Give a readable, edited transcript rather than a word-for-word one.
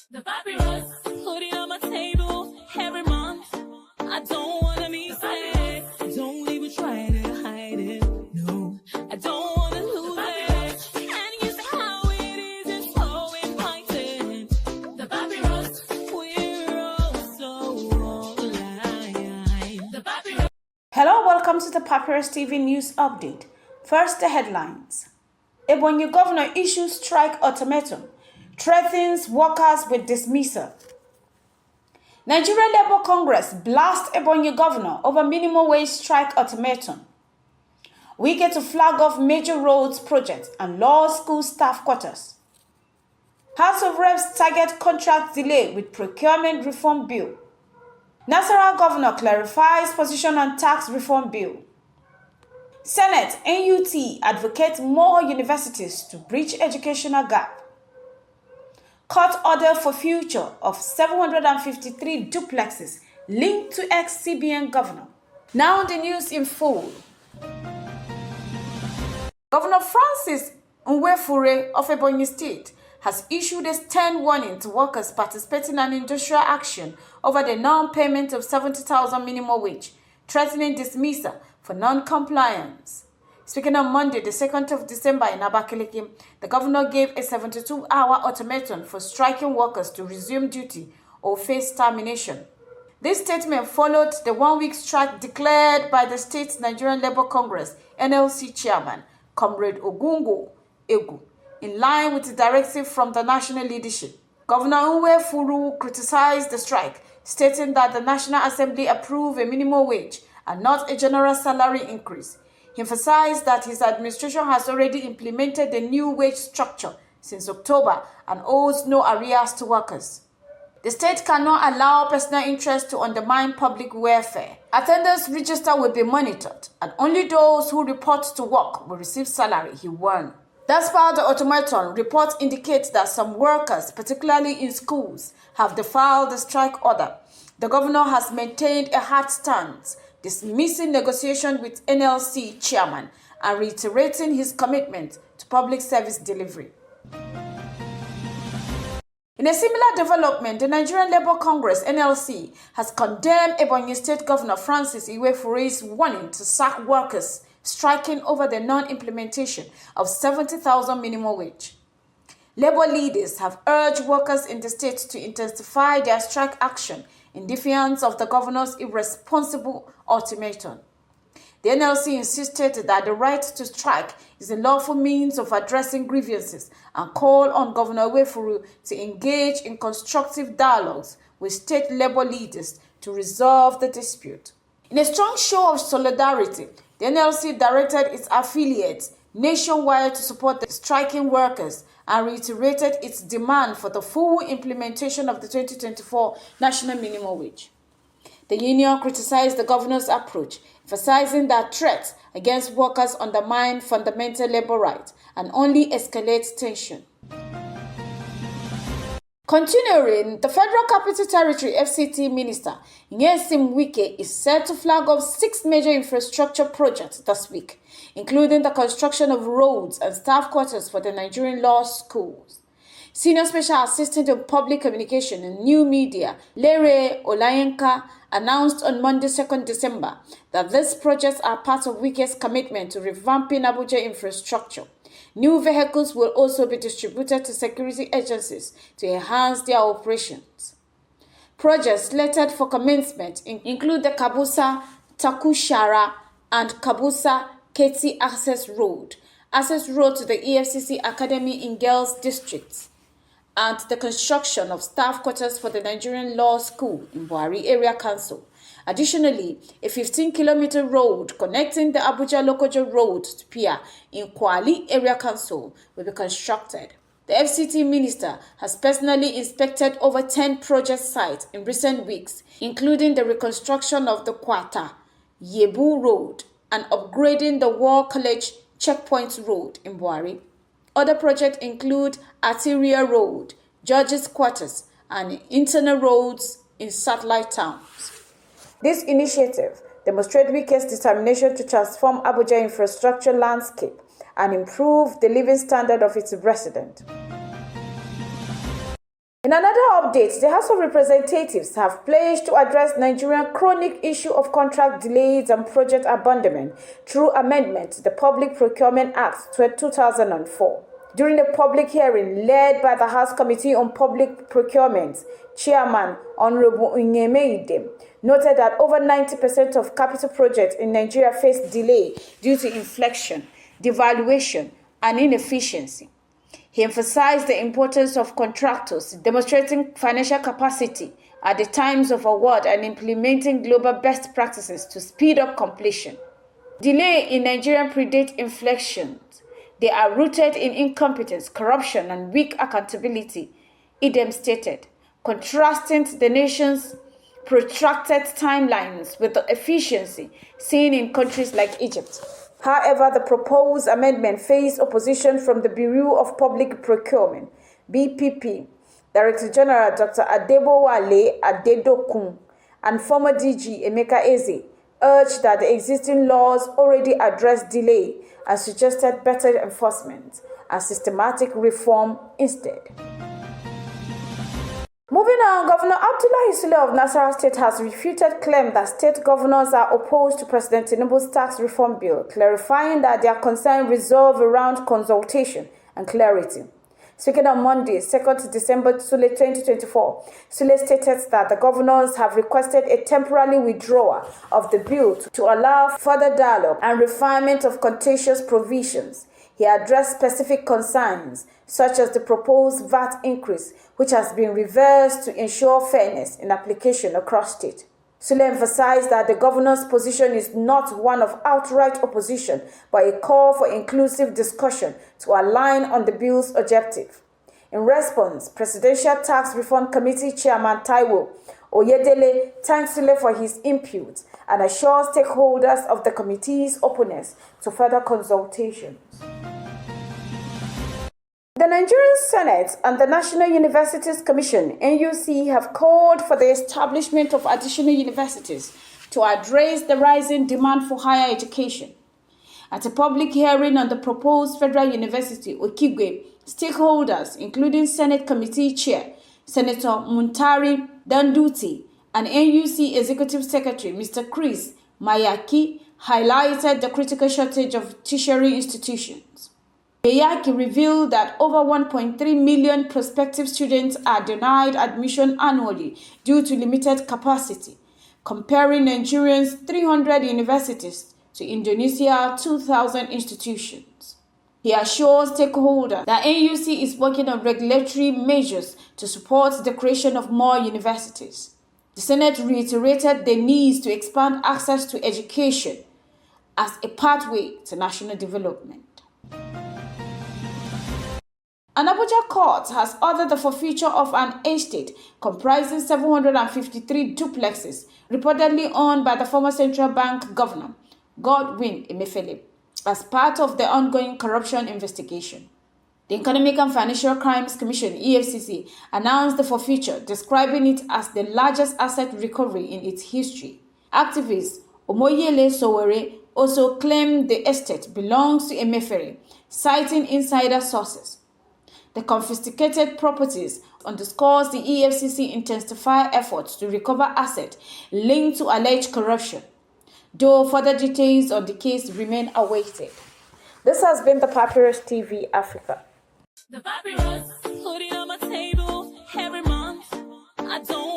The papyrus, putting on my table every month. I don't wanna be sad. Don't even try to hide it. No, I don't wanna lose it. And you see how it is, it's so inviting. The papyrus, we're all so alive. The papyrus. Hello, welcome to the Papyrus TV News Update. First, the headlines. Ebonyi governor issues strike ultimatum, threatens workers with dismissal. Nigerian Labour Congress blasts Ebonyi governor over minimum wage strike ultimatum. Wike to flag off major roads project and law school staff quarters. House of Reps target contract delay with procurement reform bill. Nasarawa governor clarifies position on tax reform bill. Senate NUT advocates more universities to bridge educational gap. Court order for future of 753 duplexes linked to ex-CBN governor. Now the news in full. Governor Francis Nwefure of Ebonyi State has issued a stern warning to workers participating in industrial action over the non-payment of 70,000 minimum wage, threatening dismissal for non-compliance. Speaking on Monday, the 2nd of December in Abakaliki, the governor gave a 72-hour ultimatum for striking workers to resume duty or face termination. This statement followed the one-week strike declared by the state's Nigerian Labour Congress (NLC) chairman, Comrade Ogungo Egu, in line with the directive from the national leadership. Governor Nwefure criticized the strike, stating that the National Assembly approved a minimum wage and not a general salary increase. He emphasized that his administration has already implemented the new wage structure since October and owes no arrears to workers. The state cannot allow personal interest to undermine public welfare. Attendance register will be monitored, and only those who report to work will receive salary, he warned. Thus far, the ultimatum reports indicate that some workers, particularly in schools, have defied the strike order. The governor has maintained a hard stance, dismissing negotiation with NLC chairman and reiterating his commitment to public service delivery. In a similar development, the Nigerian Labour Congress (NLC) has condemned Ebonyi State Governor Francis Nwefure's warning to sack workers striking over the non-implementation of 70,000 minimum wage. Labour leaders have urged workers in the state to intensify their strike action in defiance of the governor's irresponsible ultimatum. The NLC insisted that the right to strike is a lawful means of addressing grievances and called on Governor Nwefure to engage in constructive dialogues with state labor leaders to resolve the dispute. In a strong show of solidarity, the NLC directed its affiliates nationwide to support the striking workers and reiterated its demand for the full implementation of the 2024 national minimum wage. The union criticized the governor's approach, emphasizing that threats against workers undermine fundamental labor rights and only escalate tension. Continuing, the Federal Capital Territory FCT Minister Nyesim Wike is set to flag off 6 major infrastructure projects this week, including the construction of roads and staff quarters for the Nigerian law schools. Senior Special Assistant of Public Communication and New Media, Lere Olayenka, announced on Monday, 2nd December, that these projects are part of Wike's commitment to revamping Abuja infrastructure. New vehicles will also be distributed to security agencies to enhance their operations. Projects slated for commencement include the Kabusa Takushara and Kabusa Keti access road to the EFCC Academy in Girls Districts, and the construction of staff quarters for the Nigerian Law School in Buhari Area Council. Additionally, a 15-kilometer road connecting the Abuja-Lokoja Road to Pia in Kwali Area Council will be constructed. The FCT minister has personally inspected over 10 project sites in recent weeks, including the reconstruction of the Kwata Yebu Road and upgrading the War College Checkpoint Road in Buhari. Other projects include Arteria Road, Judges Quarters, and internal roads in satellite towns. This initiative demonstrates Wike's determination to transform Abuja infrastructure landscape and improve the living standard of its residents. In another update, the House of Representatives have pledged to address Nigerian chronic issue of contract delays and project abandonment through amendment to the Public Procurement Act 2004. During a public hearing led by the House Committee on Public Procurement, Chairman Honorable Unyemeide noted that over 90% of capital projects in Nigeria face delay due to inflation, devaluation, and inefficiency. He emphasized the importance of contractors demonstrating financial capacity at the times of award and implementing global best practices to speed up completion. Delay in Nigeria predate inflection. They are rooted in incompetence, corruption, and weak accountability, Idem stated, contrasting the nation's protracted timelines with the efficiency seen in countries like Egypt. However, the proposed amendment faced opposition from the Bureau of Public Procurement, BPP, Director General Dr. Adebowale Adedokun, and former DG Emeka Eze urged that the existing laws already address delay and suggested better enforcement and systematic reform instead. Moving on, Governor Abdullahi Sule of Nasarawa State has refuted claim that state governors are opposed to President Tinubu's tax reform bill, clarifying that their concern resolve around consultation and clarity. Speaking on Monday, 2nd December 2024, Sule stated that the governors have requested a temporary withdrawal of the bill to allow further dialogue and refinement of contentious provisions. He addressed specific concerns, such as the proposed VAT increase, which has been reversed to ensure fairness in application across state. Sule emphasized that the governor's position is not one of outright opposition, but a call for inclusive discussion to align on the bill's objective. In response, Presidential Tax Reform Committee Chairman Taiwo Oyedele thanked Sule for his input and assured stakeholders of the committee's openness to further consultations. The Nigerian Senate and the National Universities Commission, NUC, have called for the establishment of additional universities to address the rising demand for higher education. At a public hearing on the proposed Federal University, Okigwe, stakeholders, including Senate Committee Chair, Senator Muntari Danduti, and NUC Executive Secretary, Mr. Chris Mayaki, highlighted the critical shortage of tertiary institutions. Mayaki revealed that over 1.3 million prospective students are denied admission annually due to limited capacity, comparing Nigeria's 300 universities to Indonesia's 2,000 institutions. He assures stakeholders that NUC is working on regulatory measures to support the creation of more universities. The Senate reiterated the need to expand access to education as a pathway to national development. An Abuja court has ordered the forfeiture of an estate comprising 753 duplexes reportedly owned by the former Central Bank Governor, Godwin Emefiele, as part of the ongoing corruption investigation. The Economic and Financial Crimes Commission, EFCC, announced the forfeiture, describing it as the largest asset recovery in its history. Activist Omoyele Sowore also claimed the estate belongs to Emefiele, citing insider sources. The confiscated properties underscores the EFCC intensify efforts to recover assets linked to alleged corruption, though further details on the case remain awaited. This has been the Papyrus TV Africa. The papyrus, put it on my table every month. I don't